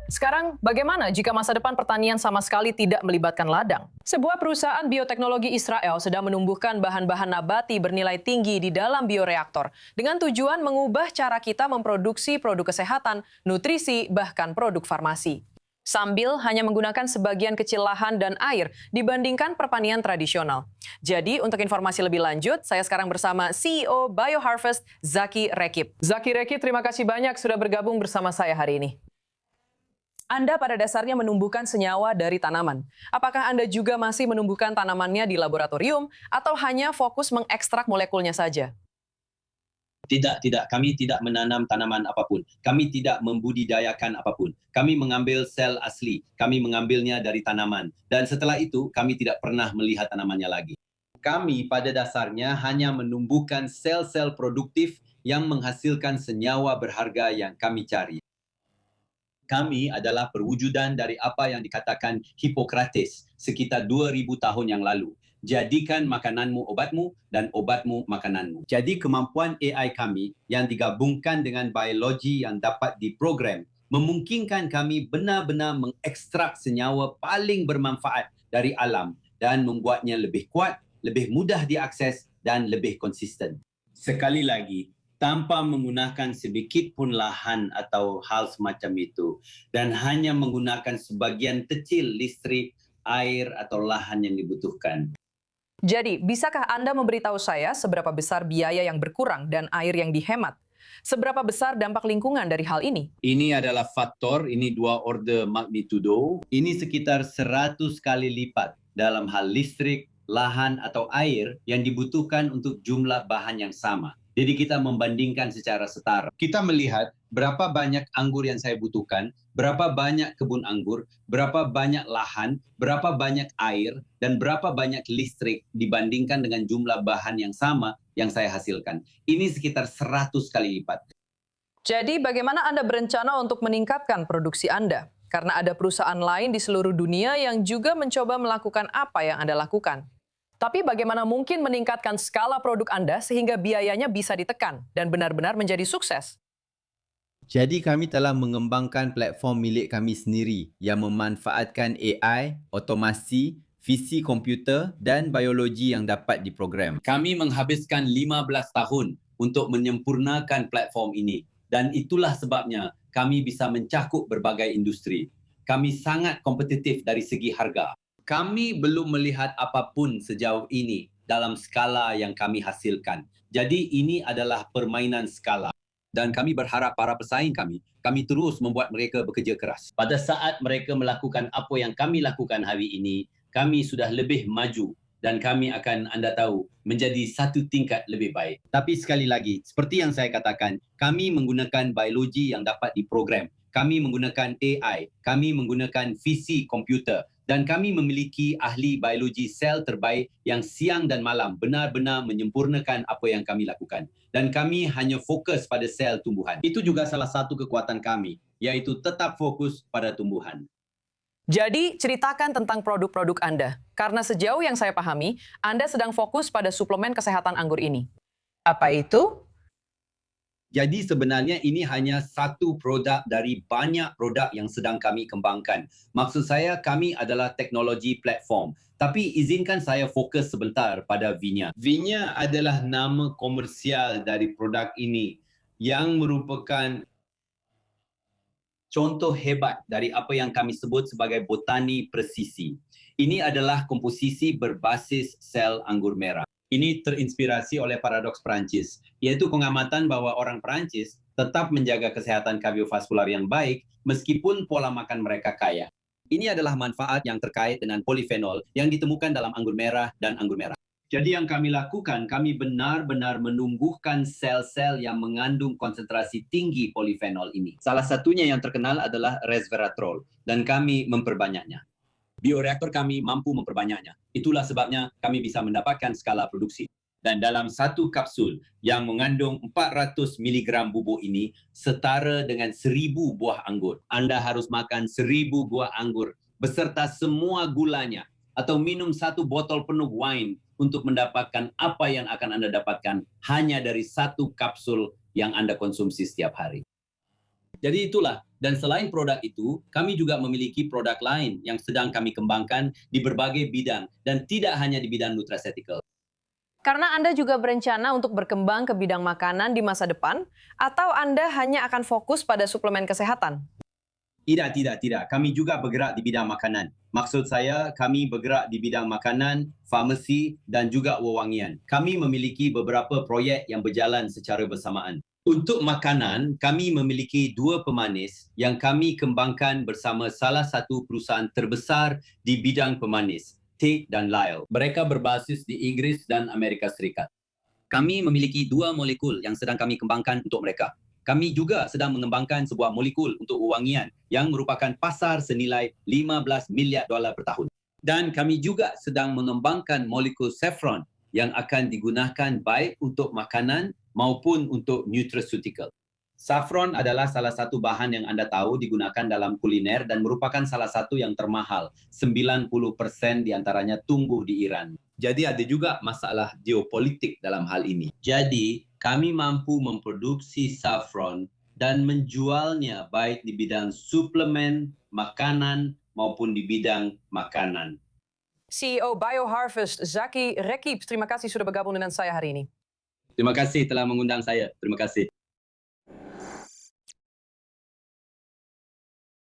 Sekarang, bagaimana jika masa depan pertanian sama sekali tidak melibatkan ladang? Sebuah perusahaan bioteknologi Israel sedang menumbuhkan bahan-bahan nabati bernilai tinggi di dalam bioreaktor dengan tujuan mengubah cara kita memproduksi produk kesehatan, nutrisi, bahkan produk farmasi. Sambil hanya menggunakan sebagian kecil lahan dan air dibandingkan pertanian tradisional. Jadi, untuk informasi lebih lanjut, saya sekarang bersama CEO BioHarvest, Zaki Rekip. Zaki Rekip, terima kasih banyak sudah bergabung bersama saya hari ini. Anda pada dasarnya menumbuhkan senyawa dari tanaman. Apakah Anda juga masih menumbuhkan tanamannya di laboratorium atau hanya fokus mengekstrak molekulnya saja? Tidak. Kami tidak menanam tanaman apapun. Kami tidak membudidayakan apapun. Kami mengambil sel asli. Kami mengambilnya dari tanaman. Dan setelah itu, kami tidak pernah melihat tanamannya lagi. Kami pada dasarnya hanya menumbuhkan sel-sel produktif yang menghasilkan senyawa berharga yang kami cari. Kami adalah perwujudan dari apa yang dikatakan Hippocrates sekitar 2000 tahun yang lalu. Jadikan makananmu obatmu dan obatmu makananmu. Jadi kemampuan AI kami yang digabungkan dengan biologi yang dapat diprogram memungkinkan kami benar-benar mengekstrak senyawa paling bermanfaat dari alam dan membuatnya lebih kuat, lebih mudah diakses dan lebih konsisten. Sekali lagi, tanpa menggunakan sedikit pun lahan atau hal semacam itu, dan hanya menggunakan sebagian kecil listrik, air, atau lahan yang dibutuhkan. Jadi, bisakah Anda memberitahu saya seberapa besar biaya yang berkurang dan air yang dihemat? Seberapa besar dampak lingkungan dari hal ini? Ini adalah faktor, ini 2 order magnitudo. Ini sekitar 100 kali lipat dalam hal listrik, lahan, atau air yang dibutuhkan untuk jumlah bahan yang sama. Jadi kita membandingkan secara setara. Kita melihat berapa banyak anggur yang saya butuhkan, berapa banyak kebun anggur, berapa banyak lahan, berapa banyak air, dan berapa banyak listrik dibandingkan dengan jumlah bahan yang sama yang saya hasilkan. Ini sekitar 100 kali lipat. Jadi, bagaimana Anda berencana untuk meningkatkan produksi Anda? Karena ada perusahaan lain di seluruh dunia yang juga mencoba melakukan apa yang Anda lakukan. Tapi bagaimana mungkin meningkatkan skala produk Anda sehingga biayanya bisa ditekan dan benar-benar menjadi sukses? Jadi kami telah mengembangkan platform milik kami sendiri yang memanfaatkan AI, otomasi, visi komputer dan biologi yang dapat diprogram. Kami menghabiskan 15 tahun untuk menyempurnakan platform ini dan itulah sebabnya kami bisa mencakup berbagai industri. Kami sangat kompetitif dari segi harga. Kami belum melihat apapun sejauh ini dalam skala yang kami hasilkan. Jadi ini adalah permainan skala. Dan kami berharap para pesaing kami terus membuat mereka bekerja keras. Pada saat mereka melakukan apa yang kami lakukan hari ini, kami sudah lebih maju dan kami akan, Anda tahu, menjadi satu tingkat lebih baik. Tapi sekali lagi, seperti yang saya katakan, kami menggunakan biologi yang dapat diprogram. Kami menggunakan AI, kami menggunakan visi komputer, dan kami memiliki ahli biologi sel terbaik yang siang dan malam benar-benar menyempurnakan apa yang kami lakukan. Dan kami hanya fokus pada sel tumbuhan. Itu juga salah satu kekuatan kami, yaitu tetap fokus pada tumbuhan. Jadi, ceritakan tentang produk-produk Anda. Karena sejauh yang saya pahami, Anda sedang fokus pada suplemen kesehatan anggur ini. Apa itu? Jadi sebenarnya ini hanya satu produk dari banyak produk yang sedang kami kembangkan. Maksud saya kami adalah teknologi platform. Tapi izinkan saya fokus sebentar pada Vinya. Vinya adalah nama komersial dari produk ini yang merupakan contoh hebat dari apa yang kami sebut sebagai botani presisi. Ini adalah komposisi berbasis sel anggur merah. Ini terinspirasi oleh paradoks Perancis, yaitu pengamatan bahwa orang Perancis tetap menjaga kesehatan kardiovaskular yang baik meskipun pola makan mereka kaya. Ini adalah manfaat yang terkait dengan polifenol yang ditemukan dalam anggur merah dan anggur merah. Jadi yang kami lakukan, kami benar-benar menumbuhkan sel-sel yang mengandung konsentrasi tinggi polifenol ini. Salah satunya yang terkenal adalah resveratrol, dan kami memperbanyaknya. Bioreaktor kami mampu memperbanyaknya. Itulah sebabnya kami bisa mendapatkan skala produksi. Dan dalam satu kapsul yang mengandung 400 mg bubuk ini setara dengan 1000 buah anggur. Anda harus makan 1000 buah anggur beserta semua gulanya atau minum satu botol penuh wine untuk mendapatkan apa yang akan Anda dapatkan hanya dari satu kapsul yang Anda konsumsi setiap hari. Jadi itulah Dan selain produk itu, kami juga memiliki produk lain yang sedang kami kembangkan di berbagai bidang dan tidak hanya di bidang nutraceutical. Karena Anda juga berencana untuk berkembang ke bidang makanan di masa depan, atau Anda hanya akan fokus pada suplemen kesehatan? Tidak. Kami juga bergerak di bidang makanan. Maksud saya, kami bergerak di bidang makanan, farmasi dan juga wewangian. Kami memiliki beberapa proyek yang berjalan secara bersamaan. Untuk makanan, kami memiliki 2 pemanis yang kami kembangkan bersama salah satu perusahaan terbesar di bidang pemanis, Tate dan Lyle. Mereka berbasis di Inggeris dan Amerika Serikat. Kami memiliki 2 molekul yang sedang kami kembangkan untuk mereka. Kami juga sedang mengembangkan sebuah molekul untuk wewangian yang merupakan pasar senilai $15 miliar per tahun. Dan kami juga sedang mengembangkan molekul saffron yang akan digunakan baik untuk makanan maupun untuk nutraceutical. Saffron adalah salah satu bahan yang Anda tahu digunakan dalam kuliner dan merupakan salah satu yang termahal. 90% diantaranya tumbuh di Iran. Jadi ada juga masalah geopolitik dalam hal ini. Jadi kami mampu memproduksi saffron dan menjualnya baik di bidang suplemen, makanan maupun di bidang makanan. CEO BioHarvest, Zaki Rekip, terima kasih sudah bergabung dengan saya hari ini. Terima kasih telah mengundang saya. Terima kasih.